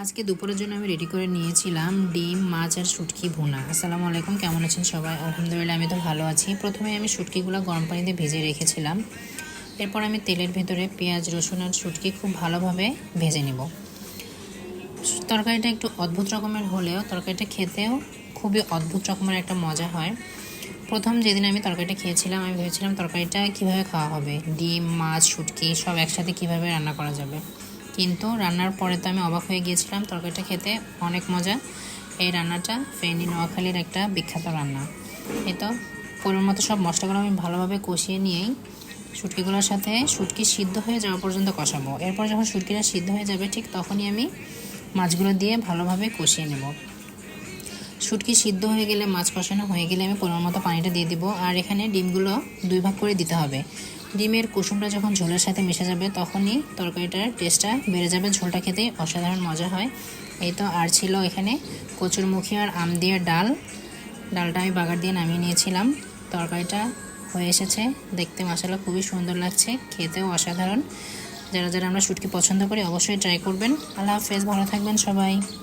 আজকে দুপুরের জন্য আমি রেডি করে নিয়েছিলাম ডিম, মাছ আর শুটকি ভুনা। আসসালামু আলাইকুম, কেমন আছেন সবাই? আলহামদুলিল্লাহ, আমি তো ভালো আছি। প্রথমে আমি শুটকিগুলো গরম পানিতে ভেজে রেখেছিলাম। এরপর আমি তেলের ভেতরে পেঁয়াজ, রসুন আর শুটকি খুব ভালোভাবে ভেজে নেব। তরকারিটা একটু অদ্ভুত রকমের হলেও তরকারিটা খেতেও খুবই অদ্ভুত রকমের একটা মজা হয়। প্রথম যেদিন আমি তরকারিটা খেয়েছিলাম, আমি ভেবেছিলাম তরকারিটা কীভাবে খাওয়া হবে, ডিম, মাছ, শুটকি সব একসাথে কীভাবে রান্না করা যাবে। কিন্তু রান্নার পরে তো আমি অবাক হয়ে গিয়েছিলাম। তরকারিটা খেতে অনেক মজা। এই রান্নাটা ফেনী নোয়াখালীর একটা বিখ্যাত রান্না। এই তো পরিমাণ মতো সব মশলাগুলো আমি ভালোভাবে কষিয়ে নিয়েই শুটকিগুলোর সাথে শুটকি সিদ্ধ হয়ে যাওয়া পর্যন্ত কষাবো। এরপর যখন শুটকিটা সিদ্ধ হয়ে যাবে ঠিক তখনই আমি মাছগুলো দিয়ে ভালোভাবে কষিয়ে নেব। শুটকি সিদ্ধ হয়ে গেলে, মাছ কষানো হয়ে গেলে আমি পরিমাণ মতো পানিটা দিয়ে দিব। আর এখানে ডিমগুলো 2 ভাগ করে দিতে হবে। ডিমের কুসুমটা যখন ঝোলের সাথে মিশে যাবে তখনই তরকারিটার টেস্টটা বেড়ে যাবে, ঝোলটা খেতে অসাধারণ মজা হয়। এই তো আর ছিল এখানে কচুরমুখী আর আম দিয়ে ডালটা আমি বাগার দিয়ে নামিয়ে নিয়েছিলাম। তরকারিটা হয়ে এসেছে, দেখতে মাশাআল্লাহ খুবই সুন্দর লাগছে, খেতেও অসাধারণ। যারা যারা আমরা শুটকি পছন্দ করি অবশ্যই ট্রাই করবেন। আল্লাহ হাফেজ, ভালো থাকবেন সবাই।